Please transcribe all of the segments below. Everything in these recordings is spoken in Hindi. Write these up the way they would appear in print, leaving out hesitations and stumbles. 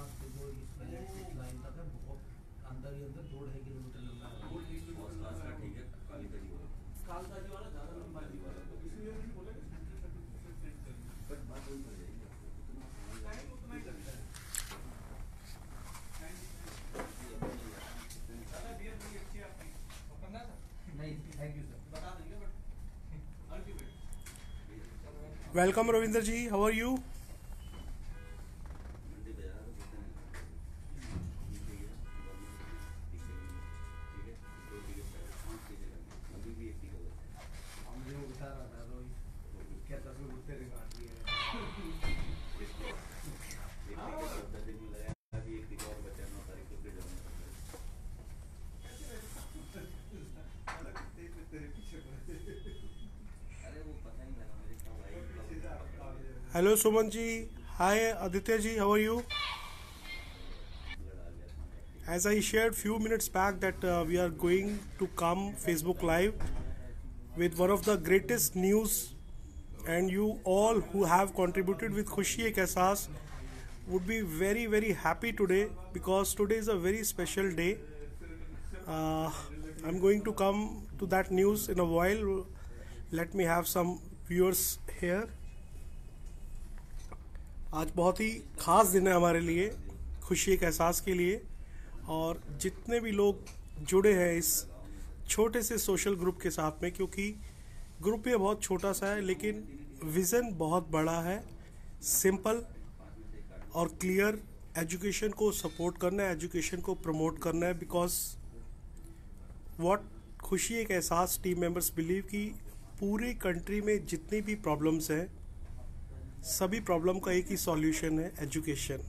पास से जो इस पैलेट से इस लाइन तक है, बहुत अंदर ही अंदर 2-2.5 किलोमीटर लंबा है। ठीक है, कालकाजी वाला ज़्यादा लंबा है वाला, तो इसलिए नहीं बोले बट बात वही हो जाएगी, टाइम उतना ही लगता है। ज़्यादा बियर बड़ी अच्छी है आपकी, पकड़ना था नहीं, थैंक यू सर, बता देंगे but ultimate. Welcome Ravinder ji, how are you? मुझे वो बता रहा था रोहित, कहता था वो तेरे काट दिए हैं। Hello Suman ji, hi Aditya ji, how are you? As I shared few minutes back that we are going to come Facebook Live with one of the greatest news, and you all who have contributed with Khushi Ek Ehsaas would be very very happy today, because today is a very special day. I'm going to come to that news in a while. Let me have some viewers here. आज बहुत ही ख़ास दिन है हमारे लिए, खुशी एक एहसास के लिए, और जितने भी लोग जुड़े हैं इस छोटे से सोशल ग्रुप के साथ में, क्योंकि ग्रुप ये बहुत छोटा सा है लेकिन विज़न बहुत बड़ा है। सिंपल और क्लियर एजुकेशन को सपोर्ट करना है, एजुकेशन को प्रमोट करना है, बिकॉज व्हाट खुशी एक एहसास टीम मेंबर्स बिलीव कि पूरी कंट्री में जितनी भी प्रॉब्लम्स हैं, सभी प्रॉब्लम का एक ही सॉल्यूशन है, education.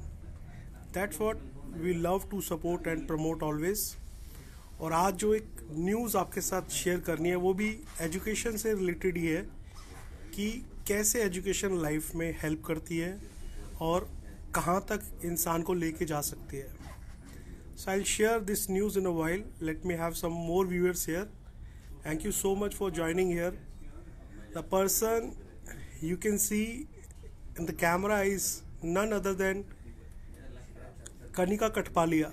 That's what we love to support and promote always. और आज जो एक न्यूज़ आपके साथ शेयर करनी है वो भी एजुकेशन से रिलेटेड ही है, कि कैसे एजुकेशन लाइफ में हेल्प करती है और कहाँ तक इंसान को लेके जा सकती है। So I will share this news in a while. Let me have some more viewers here. Thank you so much for joining here. The person you can see in the camera is none other than Kanika Kathpalia.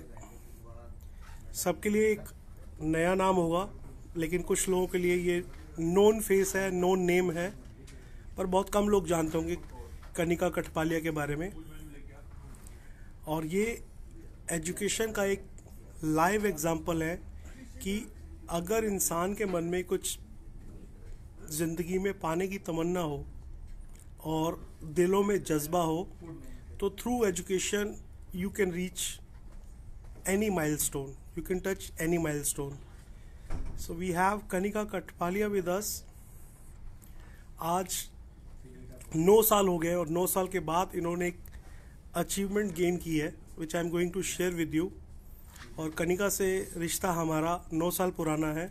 सबके लिए एक नया नाम होगा, लेकिन कुछ लोगों के लिए ये नोन फेस है, नोन नेम है, पर बहुत कम लोग जानते होंगे कनिका कठपालिया के बारे में. और ये एजुकेशन का एक लाइव एग्जाम्पल है कि अगर इंसान के मन में कुछ ज़िंदगी में पाने की तमन्ना हो और दिलों में जज्बा हो, तो through education you can reach any milestone, you can touch any milestone. So we have Kanika Kathpalia with us. आज 9 साल हो गए और 9 साल के बाद इन्होंने एक अचीवमेंट गेन की है, which I am going to share with you. और कनिका से रिश्ता हमारा 9 साल पुराना है.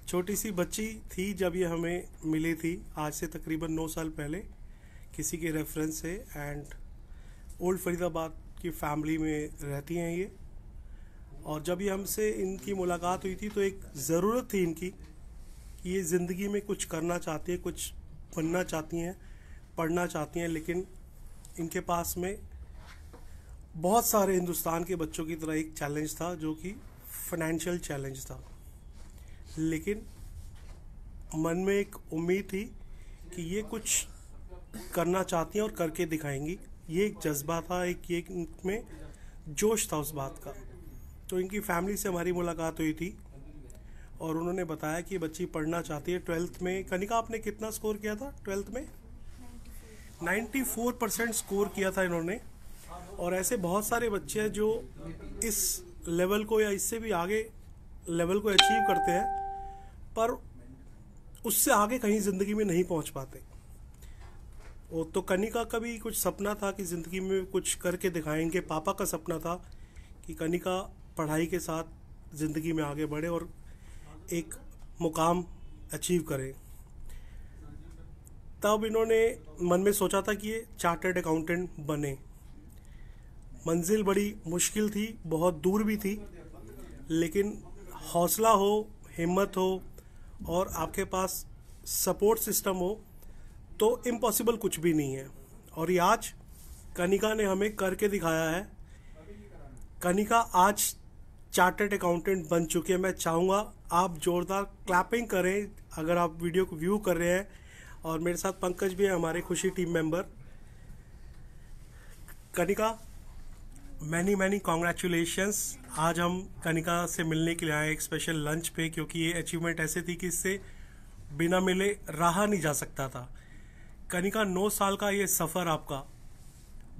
छोटी सी बच्ची थी जब ये हमें मिली थी, आज से तकरीबन 9 साल पहले, किसी के रेफरेंस से. एंड ओल्ड फरीदाबाद की फैमिली में रहती हैं ये. और जब ये हमसे इनकी मुलाकात हुई थी तो एक ज़रूरत थी इनकी कि ये ज़िंदगी में कुछ करना चाहती है, कुछ बनना चाहती हैं, पढ़ना चाहती हैं, लेकिन इनके पास में बहुत सारे हिंदुस्तान के बच्चों की तरह एक चैलेंज था, जो कि फाइनेंशियल चैलेंज था. लेकिन मन में एक उम्मीद थी कि ये कुछ करना चाहती हैं और करके दिखाएंगी. ये एक जज्बा था, एक ये इनमें जोश था उस बात का. तो इनकी फैमिली से हमारी मुलाकात हुई थी और उन्होंने बताया कि बच्ची पढ़ना चाहती है. 12th में कनिका आपने कितना स्कोर किया था 12th में? 94% स्कोर किया था इन्होंने. और ऐसे बहुत सारे बच्चे हैं जो इस लेवल को या इससे भी आगे लेवल को अचीव करते हैं, पर उससे आगे कहीं ज़िंदगी में नहीं पहुंच पाते. वो तो कनिका का भी कुछ सपना था कि ज़िंदगी में कुछ करके दिखाएंगे. पापा का सपना था कि कनिका पढ़ाई के साथ ज़िंदगी में आगे बढ़े और एक मुकाम अचीव करें. तब इन्होंने मन में सोचा था कि ये चार्टर्ड अकाउंटेंट बने. मंजिल बड़ी मुश्किल थी, बहुत दूर भी थी, लेकिन हौसला हो, हिम्मत हो और आपके पास सपोर्ट सिस्टम हो तो इम्पॉसिबल कुछ भी नहीं है. और ये आज कनिका ने हमें करके दिखाया है कनिका आज चार्टर्ड अकाउंटेंट बन चुकी है। मैं चाहूँगा आप जोरदार क्लैपिंग करें अगर आप वीडियो को व्यू कर रहे हैं। और मेरे साथ पंकज भी है, हमारे खुशी team member. Kanika, many congratulations. आज हम कनिका से मिलने के लिए आए एक स्पेशल लंच पे, क्योंकि ये अचीवमेंट ऐसे थी कि इससे बिना मिले रहा नहीं जा सकता था। कनिका, 9 साल का ये सफ़र आपका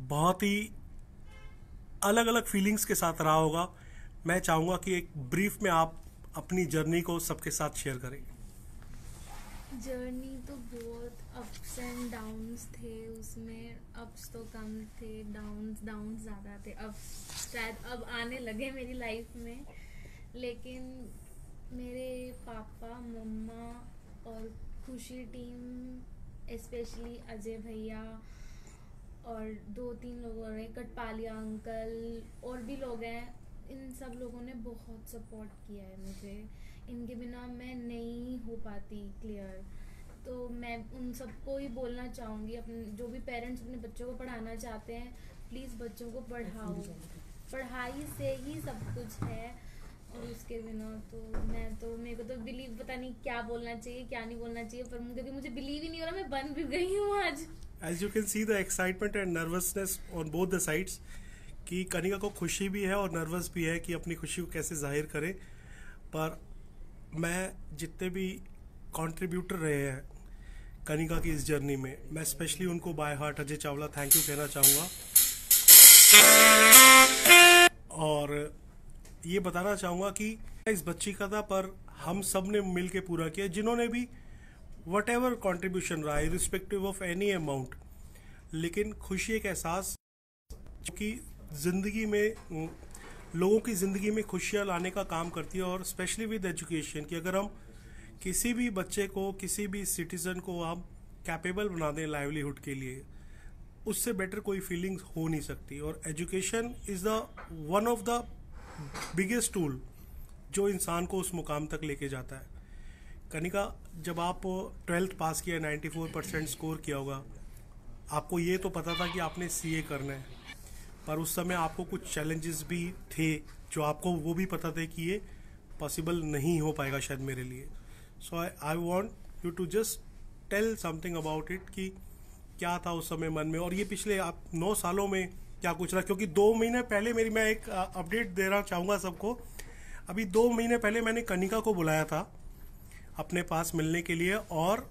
बहुत ही अलग अलग फीलिंग्स के साथ रहा होगा। मैं चाहूँगा कि एक ब्रीफ में आप अपनी जर्नी को सबके साथ शेयर करें। जर्नी तो बहुत अप्स एंड डाउन्स थे, उसमें अप्स तो कम थे, डाउन्स ज़्यादा थे। अब शायद अब आने लगे मेरी लाइफ में, लेकिन मेरे पापा मम्मा और खुशी टीम, स्पेशली अजय भैया और 2-3 लोग और हैं, कटपालिया अंकल और भी लोग हैं, इन सब लोगों ने बहुत सपोर्ट किया है मुझे। इनके बिना मैं नहीं हो पाती क्लियर। तो मैं उन सबको ही बोलना चाहूँगी, अपने जो भी पेरेंट्स अपने बच्चों को पढ़ाना चाहते हैं, प्लीज़ बच्चों को पढ़ाओ। पढ़ाई से ही सब कुछ है, और उसके बिना तो मेरे को तो बिलीव, पता नहीं क्या बोलना चाहिए क्या नहीं बोलना चाहिए, पर क्योंकि मुझे बिलीव ही नहीं हो रहा, मैं बन भी गई हूँ आज। As you can see the excitement and nervousness on both the sides, कि कनिका को खुशी भी है और नर्वस भी है कि अपनी खुशी को कैसे जाहिर करे। पर मैं जितने भी कंट्रीब्यूटर रहे हैं कनिका की इस जर्नी में, मैं स्पेशली उनको by heart Ajay Chawla thank you कहना चाहूँगा। और ये बताना चाहूँगा कि इस बच्ची का था, पर हम सब ने मिल के पूरा किया, जिन्होंने भी वट एवर कॉन्ट्रीब्यूशन रहा है रिस्पेक्टिव ऑफ एनी अमाउंट। लेकिन खुशी एक एहसास कि ज़िंदगी में लोगों की ज़िंदगी में खुशियाँ लाने का काम करती है, और स्पेशली विद एजुकेशन, कि अगर हम किसी भी बच्चे को, किसी भी सिटीज़न को हम कैपेबल बना दें लाइवलीहुड के लिए, उससे बेटर कोई फीलिंग्स हो नहीं सकती। और education is the one of the biggest tool जो इंसान को उस मुकाम तक लेके जाता है। कनिका, जब आप 12th पास किया, 94% स्कोर किया होगा, आपको ये तो पता था कि आपने CA करना है, पर उस समय आपको कुछ चैलेंजेस भी थे जो आपको वो भी पता थे कि ये पॉसिबल नहीं हो पाएगा शायद मेरे लिए। So I want you to just tell something about it, कि क्या था उस समय मन में, और ये पिछले आप 9 सालों में क्या कुछ रहा। क्योंकि 2 महीने पहले मैं एक अपडेट देना चाहूँगा सबको। अभी 2 महीने पहले मैंने कनिका को बुलाया था अपने पास मिलने के लिए, और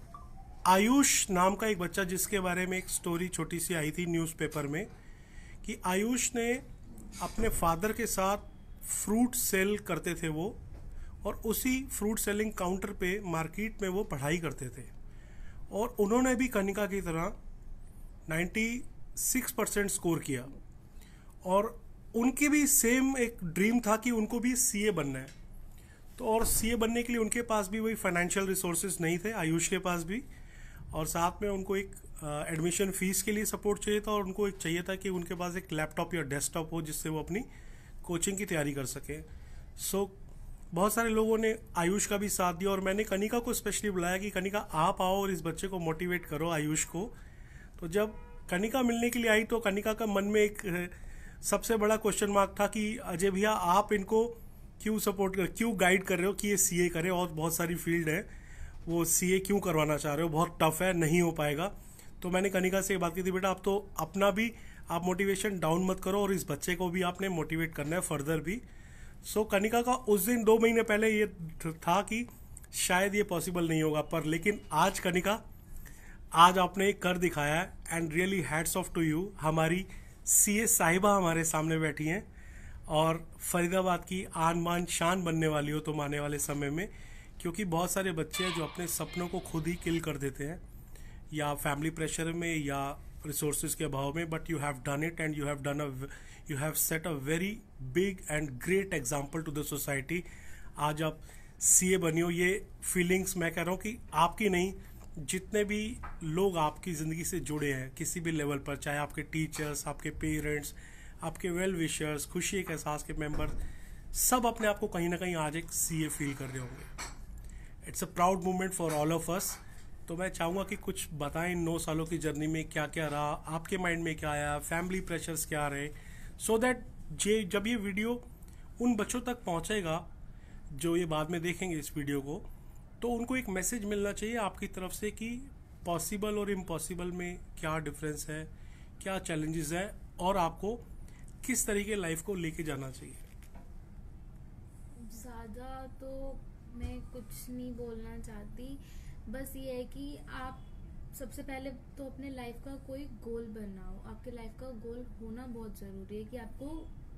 आयुष नाम का एक बच्चा, जिसके बारे में एक स्टोरी छोटी सी आई थी न्यूज़पेपर में, कि आयुष ने अपने फादर के साथ फ्रूट सेल करते थे वो, और उसी फ्रूट सेलिंग काउंटर पे मार्केट में वो पढ़ाई करते थे। और उन्होंने भी कनिका की तरह 96% स्कोर किया, और उनकी भी सेम एक ड्रीम था कि उनको भी CA बनना है। तो और CA बनने के लिए उनके पास भी वही फाइनेंशियल रिसोर्सेज नहीं थे, आयुष के पास भी, और साथ में उनको एक एडमिशन फीस के लिए सपोर्ट चाहिए था, और उनको एक चाहिए था कि उनके पास एक लैपटॉप या डेस्कटॉप हो जिससे वो अपनी कोचिंग की तैयारी कर सकें। सो बहुत सारे लोगों ने आयुष का भी साथ दिया, और मैंने कनिका को स्पेशली बुलाया कि कनिका आप आओ और इस बच्चे को मोटिवेट करो, आयुष को। तो जब कनिका मिलने के लिए आई तो कनिका का मन में एक सबसे बड़ा क्वेश्चन मार्क था कि अजय भैया आप इनको क्यों गाइड कर रहे हो कि ये CA करे, और बहुत सारी फील्ड है, वो CA क्यों करवाना चाह रहे हो, बहुत टफ है, नहीं हो पाएगा। तो मैंने कनिका से ये बात की थी, बेटा आप तो अपना भी आप मोटिवेशन डाउन मत करो, और इस बच्चे को भी आपने मोटिवेट करना है फर्दर भी। सो कनिका का उस दिन 2 महीने पहले ये था कि शायद ये पॉसिबल नहीं होगा, पर लेकिन आज कनिका, आज आपने कर दिखाया है, and really hats off to you. हमारी CA साहिबा हमारे सामने बैठी हैं, और फरीदाबाद की आन मान शान बनने वाली हो तुम आने वाले समय में, क्योंकि बहुत सारे बच्चे हैं जो अपने सपनों को खुद ही किल कर देते हैं, या फैमिली प्रेशर में या रिसोर्सेज के अभाव में, but you have done it, and you have set a very big and great example to the society. आज आप CA बनी हो, ये फीलिंग्स मैं कह रहा हूँ कि आपकी नहीं, जितने भी लोग आपकी ज़िंदगी से जुड़े हैं किसी भी लेवल पर, चाहे आपके टीचर्स, आपके पेरेंट्स, आपके वेल विशर्स, खुशी एक एहसास के मेंबर, सब अपने आप को कहीं ना कहीं आज एक CA फील कर रहे होंगे। It's a proud moment for all of us. तो मैं चाहूँगा कि कुछ बताएं 9 सालों की जर्नी में क्या क्या रहा, आपके माइंड में क्या आया, फैमिली प्रेशर्स क्या रहे, सो दैट जब ये वीडियो उन बच्चों तक पहुंचेगा जो ये बाद में देखेंगे इस वीडियो को, तो उनको एक मैसेज मिलना चाहिए आपकी तरफ से कि पॉसिबल और इम्पॉसिबल में क्या डिफरेंस है, क्या चैलेंजेस है, और आपको किस तरीके लाइफ को लेके जाना चाहिए। ज़्यादा तो मैं कुछ नहीं बोलना चाहती, बस ये है कि आप सबसे पहले तो अपने लाइफ का कोई गोल बनाओ। आपके लाइफ का गोल होना बहुत ज़रूरी है कि आपको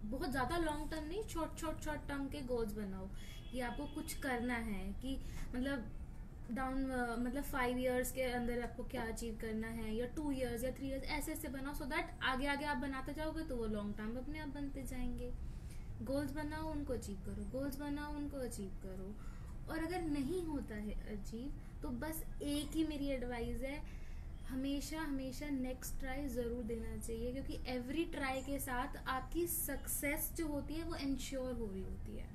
बहुत ज़्यादा लॉन्ग टर्म नहीं, शॉर्ट टर्म के गोल्स बनाओ कि आपको कुछ करना है, कि मतलब 5 इयर्स के अंदर आपको क्या अचीव करना है, या 2 इयर्स या 3 इयर्स, ऐसे बनाओ, सो दैट आगे आप बनाते जाओगे तो वो लॉन्ग टर्म अपने आप बनते जाएंगे। गोल्स बनाओ, उनको अचीव करो, गोल्स बनाओ, उनको अचीव करो। और अगर नहीं होता है अचीव, तो बस एक ही मेरी एडवाइस है, हमेशा नेक्स्ट ट्राई ज़रूर देना चाहिए, क्योंकि एवरी ट्राई के साथ आपकी सक्सेस जो होती है वो इंश्योर हो रही होती है,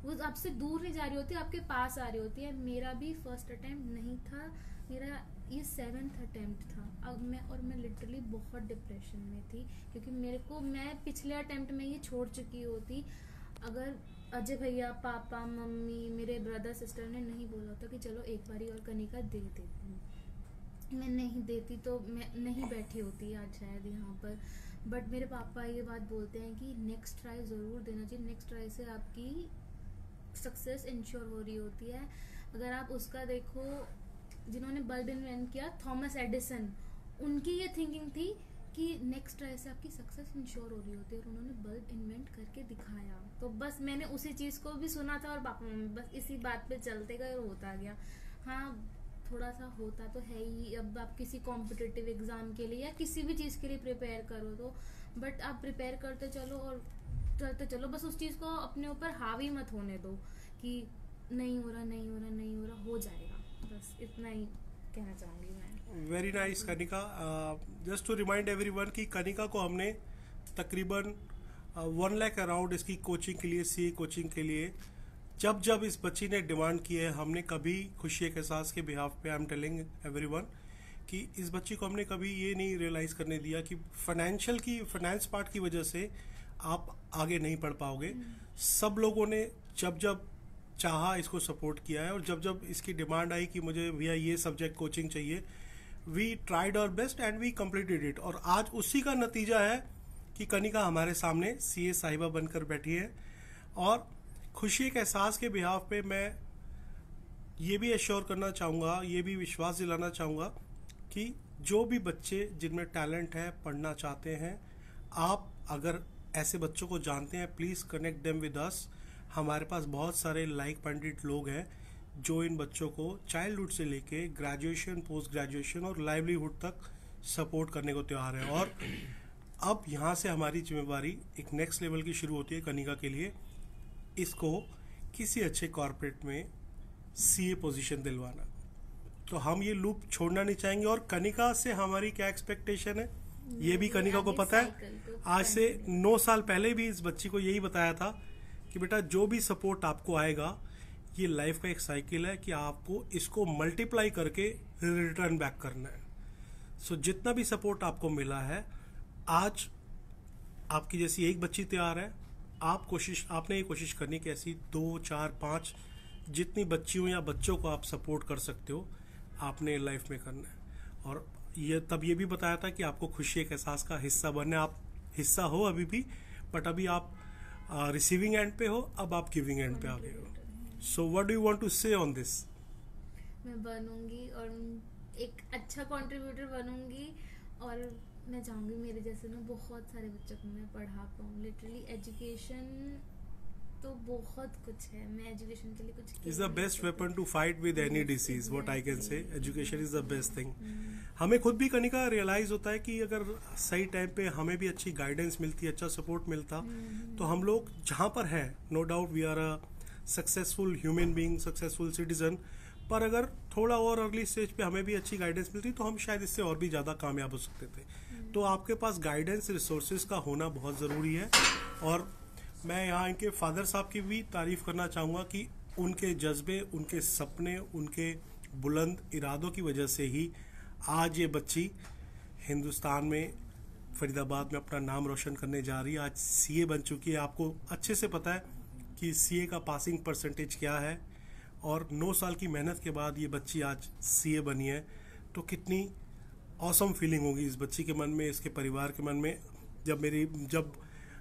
वो आपसे दूर नहीं जा रही होती, आपके पास आ रही होती है। मेरा भी फर्स्ट अटेम्प्ट नहीं था, मेरा ये 7th अटेम्प्ट था। अब मैं लिटरली बहुत डिप्रेशन में थी, क्योंकि मैं पिछले अटेम्प्ट में ये छोड़ चुकी होती अगर अजय भैया, पापा, मम्मी, मेरे ब्रदर सिस्टर ने नहीं बोला होता कि चलो एक बारी और कनिका दे देती हूँ, मैं नहीं देती तो मैं नहीं बैठी होती आज शायद यहाँ पर। बट मेरे पापा ये बात बोलते हैं कि नेक्स्ट ट्राई ज़रूर देना चाहिए, नेक्स्ट ट्राई से आपकी सक्सेस इंश्योर हो रही होती है। अगर आप उसका देखो, जिन्होंने बल्ब इन्वेंट किया, थॉमस एडिसन, उनकी ये थिंकिंग थी कि नेक्स्ट ट्राई से आपकी सक्सेस इंश्योर हो रही होती है, और उन्होंने बल्ब इन्वेंट करके दिखाया। तो बस मैंने उसी चीज़ को भी सुना था, और पापा मम्मी बस इसी बात पे चलते गए और होता गया। हाँ, थोड़ा सा होता तो है ही। अब आप किसी कॉम्पिटिटिव एग्ज़ाम के लिए या किसी भी चीज़ के लिए प्रिपेयर करो तो, बट आप प्रिपेयर करते चलो और चलते चलो, बस उस चीज़ को अपने ऊपर हावी मत होने दो कि नहीं हो रहा, हो जाएगा। बस इतना ही कहना चाहूँगी मैं। Very nice Kanika. Just to remind everyone कि कनिका को हमने तकरीबन 1 लाख अराउंड इसकी कोचिंग के लिए, सीए कोचिंग के लिए, जब इस बच्ची ने डिमांड की है, हमने कभी खुशी एक एहसास के बिहाफ पे, आई एम टेलिंग एवरीवन, कि इस बच्ची को हमने कभी ये नहीं रियलाइज़ करने दिया कि फाइनेंस पार्ट की वजह से आप आगे नहीं पढ़ पाओगे। सब लोगों ने जब चाहा इसको सपोर्ट किया है, और जब इसकी डिमांड आई कि मुझे भैया ये सब्जेक्ट कोचिंग चाहिए, we tried our best and we completed it. और आज उसी का नतीजा है कि कनिका हमारे सामने सीए साहिबा बनकर बैठी है। और खुशी एक एहसास के बिहाफ पे मैं ये भी एश्योर करना चाहूँगा, ये भी विश्वास दिलाना चाहूँगा कि जो भी बच्चे जिनमें टैलेंट है, पढ़ना चाहते हैं, आप अगर ऐसे बच्चों को जानते हैं, please connect them with us. हमारे पास बहुत सारे लाइक माइंडेड लोग हैं जो इन बच्चों को चाइल्डहुड से लेके ग्रेजुएशन, पोस्ट ग्रेजुएशन और लाइवलीहुड तक सपोर्ट करने को तैयार है। और अब यहाँ से हमारी जिम्मेवारी एक नेक्स्ट लेवल की शुरू होती है कनिका के लिए, इसको किसी अच्छे कॉर्पोरेट में सीए पोजीशन दिलवाना। तो हम ये लूप छोड़ना नहीं चाहेंगे। और कनिका से हमारी क्या एक्सपेक्टेशन है, ये भी कनिका को पता है। आज से 9 साल पहले भी इस बच्ची को यही बताया था कि बेटा जो भी सपोर्ट आपको आएगा, ये लाइफ का एक साइकिल है कि आपको इसको मल्टीप्लाई करके रिटर्न बैक करना है। सो जितना भी सपोर्ट आपको मिला है, आज आपकी जैसी एक बच्ची तैयार है, आपने ये कोशिश करनी कि ऐसी 2, 4, 5 जितनी बच्चियों या बच्चों को आप सपोर्ट कर सकते हो, आपने लाइफ में करना है। और ये भी बताया था कि आपको खुशी एक एहसास का हिस्सा बनना है। आप हिस्सा हो अभी भी, बट अभी आप रिसीविंग एंड पे हो, अब आप गिविंग एंड पे आ गए हो। So what do you want to say on this? मैं बनूंगी और एक अच्छा कंट्रीब्यूटर बनूंगी, और मैं चाहूँगी मेरे जैसे ना बहुत सारे बच्चों को मैं पढ़ा पाऊँ। लिटरली एजुकेशन तो बहुत कुछ है, मैं एजुकेशन के लिए कुछ is the best weapon to fight with any disease, what I can say. Education is the best thing. हमें खुद भी कनिका रियलाइज होता है कि अगर सही टाइम पे हमें भी अच्छी गाइडेंस मिलती, अच्छा सपोर्ट मिलता, तो हम लोग जहाँ पर हैं, no doubt we are a successful human being, successful citizen. पर अगर थोड़ा और अर्ली स्टेज पे हमें भी अच्छी गाइडेंस मिलती तो हम शायद इससे और भी ज़्यादा कामयाब हो सकते थे। तो आपके पास गाइडेंस, रिसोर्सेज का होना बहुत ज़रूरी है। और मैं यहाँ इनके फादर साहब की भी तारीफ करना चाहूँगा कि उनके जज्बे, उनके सपने, उनके बुलंद इरादों की वजह से ही आज ये बच्ची हिंदुस्तान में फरीदाबाद में अपना नाम रोशन करने जा रही है। आज सीए बन चुकी है। आपको अच्छे से पता है कि सीए का पासिंग परसेंटेज क्या है, और 9 साल की मेहनत के बाद ये बच्ची आज सीए बनी है। तो कितनी ऑसम फीलिंग होगी इस बच्ची के मन में, इसके परिवार के मन में। जब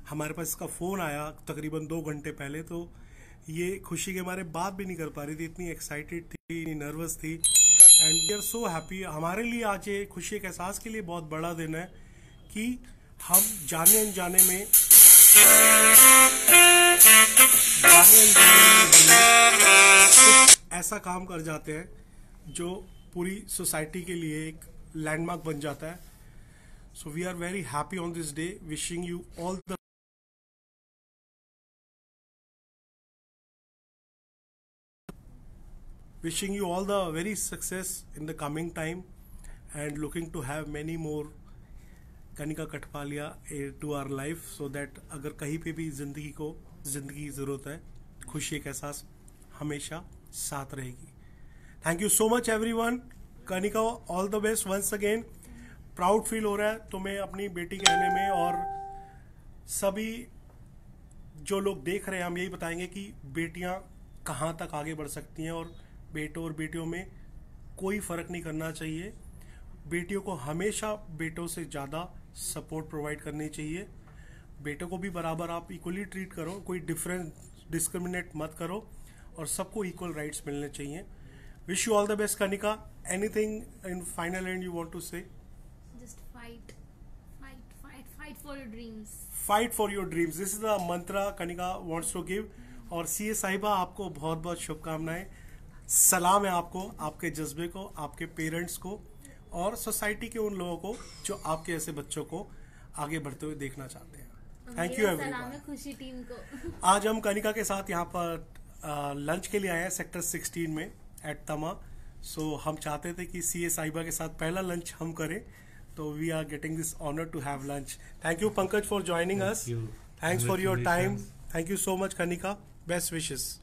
हमारे पास इसका फ़ोन आया तकरीबन 2 घंटे पहले, तो ये खुशी के मारे बात भी नहीं कर पा रही थी, इतनी एक्साइटेड थी, इतनी नर्वस थी। And we are so happy. हमारे लिए आज ये खुशी के एहसास के लिए बहुत बड़ा दिन है कि हम जाने अनजाने में कुछ ऐसा काम कर जाते हैं जो पूरी सोसाइटी के लिए एक लैंडमार्क बन जाता है। So we are very happy on this day, wishing you all the wishing you all the very success in the coming time and looking to have many more Kanika Kathpalia to our life, so that अगर कहीं पे भी ज़िंदगी की ज़रूरत है, खुशी का एहसास हमेशा साथ रहेगी। Thank you so much everyone. Kanika, all the best once again. Proud feel हो रहा है तुम्हें अपनी बेटी कहने में, और सभी जो लोग देख रहे हैं हम यही बताएंगे कि बेटियां कहाँ तक आगे बढ़ सकती हैं, और बेटों और बेटियों में कोई फ़र्क नहीं करना चाहिए। बेटियों को हमेशा बेटों से ज़्यादा सपोर्ट प्रोवाइड करनी चाहिए। बेटों को भी बराबर आप इक्वली ट्रीट करो, कोई डिस्क्रिमिनेट मत करो, और सबको इक्वल राइट्स मिलने चाहिए। Wish you all the best Kanika. Anything in final and you want to say? Just fight for your dreams. Fight for your dreams, this is the mantra Kanika wants to give. और सीए साहिबा, आपको बहुत बहुत शुभकामनाएं। सलाम है आपको, आपके जज्बे को, आपके पेरेंट्स को, और सोसाइटी के उन लोगों को जो आपके ऐसे बच्चों को आगे बढ़ते हुए देखना चाहते हैं। Thank you everyone. सलाम है खुशी टीम को। आज हम कनिका के साथ यहाँ पर लंच के लिए आए हैं सेक्टर 16 में एट तमा। सो हम चाहते थे कि सीए साहिबा के साथ पहला लंच हम करें, तो we are getting this honour to have lunch. Thank you Pankaj for joining us. Thanks for your time. Thank you so much Kanika. Best wishes.